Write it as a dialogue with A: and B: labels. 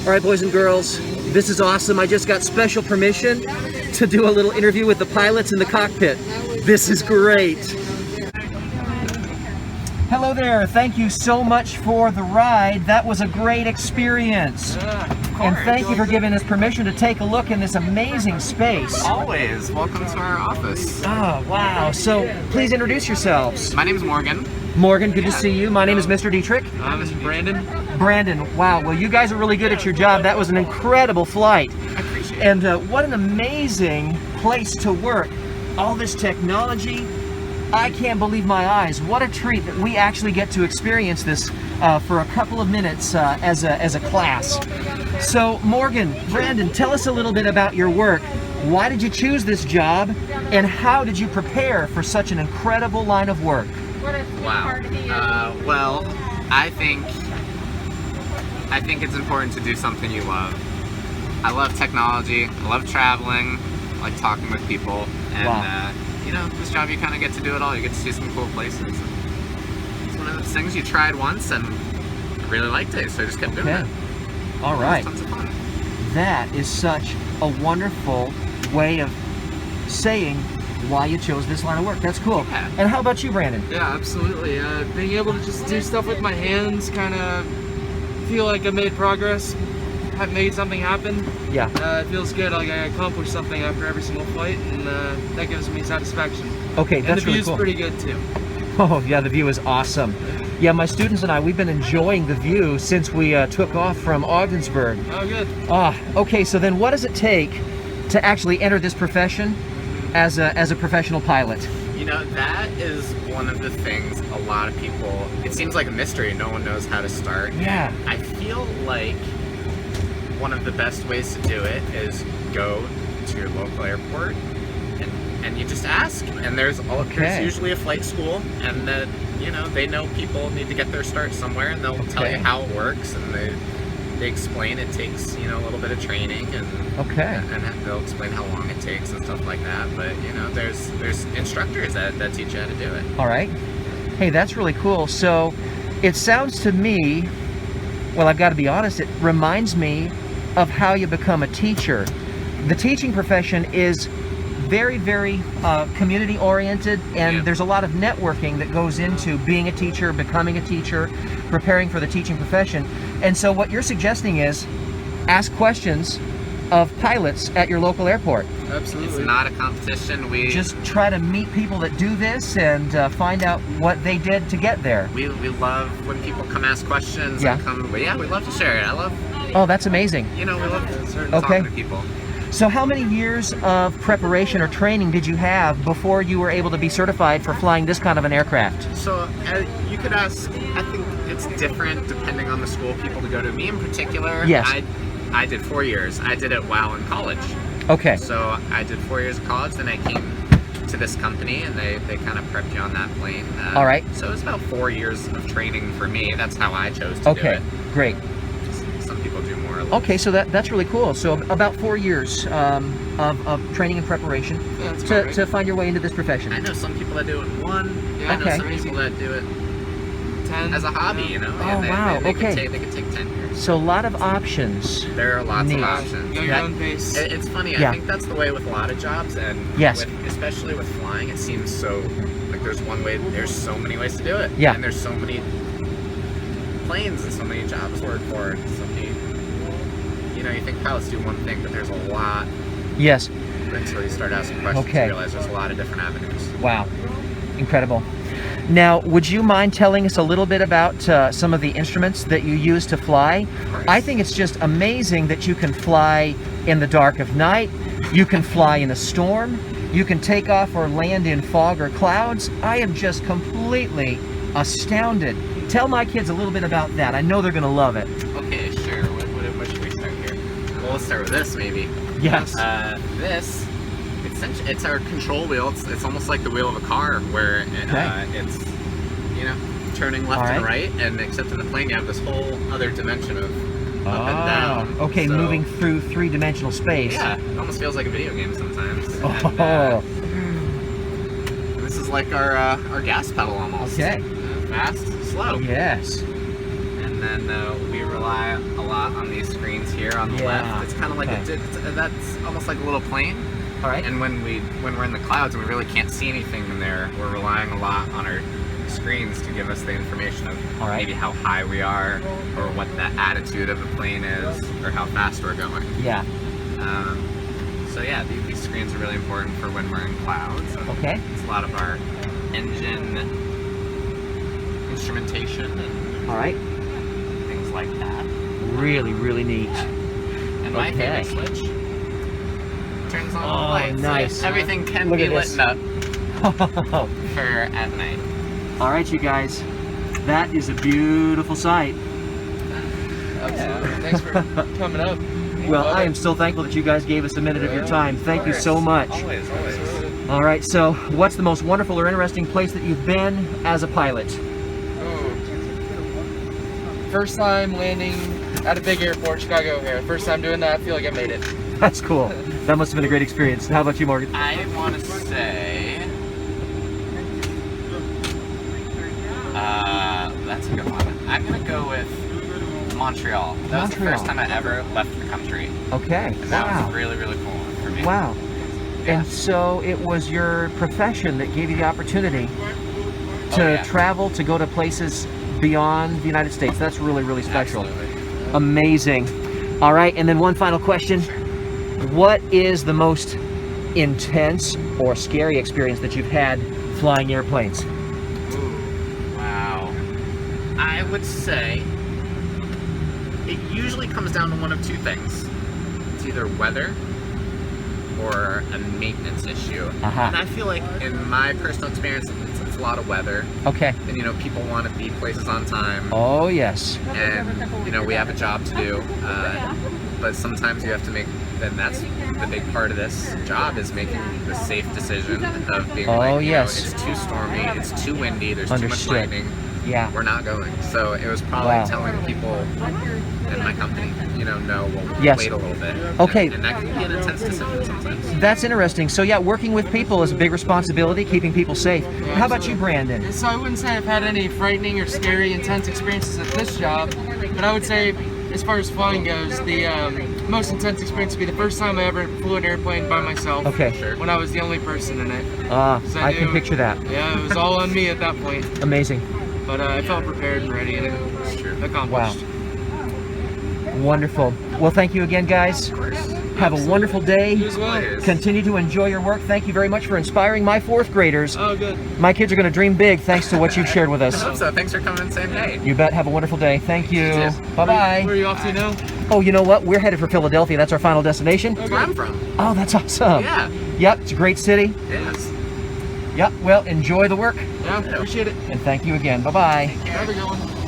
A: All right, boys and girls, this is awesome. I just got special permission to do a little interview with the pilots in the cockpit. This is great. Hello there. Thank you so much for the ride. That was a great experience. And thank you for giving us permission to take a look in this amazing space.
B: Always. Welcome to our office.
A: Oh, wow. So please introduce yourselves.
B: My name is Morgan.
A: Morgan, good to see you. My name is Mr. Diederich.
B: I'm Mr. Brandon.
A: Brandon, wow. Well, you guys are really good at your job. That was an incredible flight.
B: I appreciate it.
A: And what an amazing place to work. All this technology. I can't believe my eyes. What a treat that we actually get to experience this for a couple of minutes as a class. So Morgan, Brandon, tell us a little bit about your work. Why did you choose this job, and how did you prepare for such an incredible line of work?
B: Wow. Well, I think it's important to do something you love. I love technology. I love traveling. I like talking with people. And
A: wow.
B: You know, this job you kind of get to do it all. You get to see some cool places. It's one of those things you tried once and really liked it, so I just kept doing it.
A: All right.
B: It was tons of fun.
A: That is such a wonderful way of saying why you chose this line of work. That's cool.
B: Yeah.
A: And how about you, Brandon?
C: Yeah, absolutely. Being able to just do stuff with my hands, kind of feel like I made progress, have made something happen.
A: Yeah.
C: It feels good. Like I accomplished something after every single flight, and that gives me satisfaction.
A: Okay, that's
C: and the
A: really
C: view's
A: cool.
C: pretty good too.
A: Oh yeah, the view is awesome. Yeah, my students and I, we've been enjoying the view since we took off from Ogdensburg.
C: Oh, good.
A: Okay, so then what does it take to actually enter this profession as a professional pilot?
B: You know, that is one of the things a lot of people, it seems like a mystery. No one knows how to start.
A: Yeah.
B: I feel like one of the best ways to do it is go to your local airport and you just ask. And there's usually a flight school, and that, you know, they know people need to get their start somewhere, and they'll tell you how it works, and they explain it takes, you know, a little bit of training, and and they'll explain how long it takes and stuff like that. But you know, there's instructors that teach you how to do it.
A: All right. Hey, that's really cool. So it sounds to me, well, I've got to be honest, it reminds me of how you become a teacher. The teaching profession is very, very community oriented, and there's a lot of networking that goes into being a teacher, becoming a teacher, preparing for the teaching profession. And so what you're suggesting is ask questions of pilots at your local airport.
C: Absolutely.
B: It's not a competition. We
A: just try to meet people that do this and find out what they did to get there.
B: We love when people come ask questions.
A: Yeah.
B: And come. Well, yeah, we love to share it. I love.
A: Oh, that's amazing.
B: You know, we love talking to people.
A: So how many years of preparation or training did you have before you were able to be certified for flying this kind of an aircraft?
B: So you could ask, I think it's different depending on the school people to go to. Me in particular,
A: yes.
B: I did 4 years. I did it while in college.
A: Okay.
B: So I did 4 years of college, then I came to this company, and they kind of prepped you on that plane.
A: All right.
B: So it was about 4 years of training for me. That's how I chose to do it.
A: Okay, great.
B: Some people do more.
A: Okay, so that's really cool. So about 4 years of training and preparation to find your way into this profession.
B: I know some people that do it in 1.
C: Yeah,
B: I know some people that do it
C: 10
B: as a hobby, you know.
A: Oh, wow,
B: They
A: okay.
B: could take 10 years.
A: So a lot of options.
B: There are lots
A: Neat.
B: of options.
C: Go your own pace.
B: It's funny.
A: Yeah.
B: I think that's the way with a lot of jobs, and
A: Yes.
B: especially with flying, it seems so like there's one way. There's so many ways to do it.
A: Yeah.
B: And there's so many planes and so many jobs to work for. And so many, you know, you think pilots do one thing, but there's a lot.
A: Yes.
B: Until you start asking questions,
A: Okay.
B: you realize there's a lot of different avenues.
A: Wow. Incredible. Now, would you mind telling us a little bit about some of the instruments that you use to fly? I think it's just amazing that you can fly in the dark of night, you can fly in a storm, you can take off or land in fog or clouds. I am just completely astounded. Tell my kids a little bit about that. I know they're going to love it.
B: Okay, sure. What should we start here? Well, let's start with this, maybe.
A: Yes.
B: This, it's our control wheel. It's almost like the wheel of a car, where it's, you know, turning left and right, and except in the plane you have this whole other dimension of up and down.
A: Okay,
B: so,
A: moving through three-dimensional space.
B: Yeah, it almost feels like a video game sometimes.
A: Oh.
B: And, this is like our gas pedal almost.
A: Okay.
B: Fast, slow.
A: Yes.
B: And And then we rely a lot on these screens here on the left. It's kind of like that's almost like a little plane.
A: All right.
B: And when we're in the clouds and we really can't see anything in there, we're relying a lot on our screens to give us the information of maybe how high we are, or what the attitude of the plane is, or how fast we're going.
A: Yeah.
B: So yeah, these screens are really important for when we're in clouds.
A: Okay.
B: It's a lot of our engine instrumentation and
A: all right.
B: things like that.
A: Really, really neat.
B: And my favorite switch turns on all the lights.
A: Nice.
B: So everything can
A: Look
B: be
A: at
B: lit
A: this.
B: up for at night.
A: All right, you guys. That is a beautiful sight.
C: Absolutely. Thanks for coming up.
A: Well, I am so thankful that you guys gave us a minute of your time. Thank you so much.
B: Always.
A: All right, so what's the most wonderful or interesting place that you've been as a pilot?
C: First time landing at a big airport, Chicago O'Hare. First time doing that, I feel like I made it.
A: That's cool. That must have been a great experience. How about you, Morgan?
B: I want to say, that's a good one. I'm gonna go with Montreal. That was the first time I ever left the country.
A: Okay.
B: And that was really, really cool for me.
A: Wow.
B: Yeah.
A: And so it was your profession that gave you the opportunity to travel, to go to places beyond the United States. That's really, really special.
B: Absolutely.
A: Amazing. All right, and then one final question. What is the most intense or scary experience that you've had flying airplanes?
B: Ooh, wow. I would say it usually comes down to one of two things. It's either weather or a maintenance issue. And I feel like in my personal experience, it's a lot of weather.
A: Okay.
B: And you know, people want to be places on time.
A: Oh, yes.
B: And you know, we have a job to do. But sometimes you have to make, and that's the big part of this job, is making the safe decision of being like, you know, it's too stormy, it's too windy, there's too much lightning.
A: Yeah.
B: We're not going. So it was probably telling people in my company, you know, no, we'll wait a little bit.
A: Okay.
B: And that can be an intense decision sometimes.
A: That's interesting. So yeah, working with people is a big responsibility, keeping people safe. How about you, Brandon?
C: So I wouldn't say I've had any frightening or scary, intense experiences at this job, but I would say, as far as flying goes, the most intense experience would be the first time I ever flew an airplane by myself.
A: Okay.
C: When I was the only person in it. So
A: I can picture that.
C: Yeah, it was all on me at that point.
A: Amazing.
C: But I felt prepared and ready, and it was accomplished.
A: Wow. Wonderful. Well, thank you again, guys. Have a wonderful day.
C: You as well.
A: Continue to enjoy your work. Thank you very much for inspiring my fourth graders.
C: Oh, good.
A: My kids are going to dream big thanks to what you've shared with us.
B: I hope so. Thanks for coming and saying hey.
A: You bet. Have a wonderful day. Thank you. Bye-bye.
C: Where are you off to now?
A: Oh, you know what? We're headed for Philadelphia. That's our final destination.
B: That's where I'm from.
A: Oh, that's awesome.
B: Yeah.
A: Yep, it's a great city.
B: Yes.
A: Yep, well, enjoy the work.
C: Yeah, appreciate it.
A: And thank you again. Bye-bye.
C: Have a good one.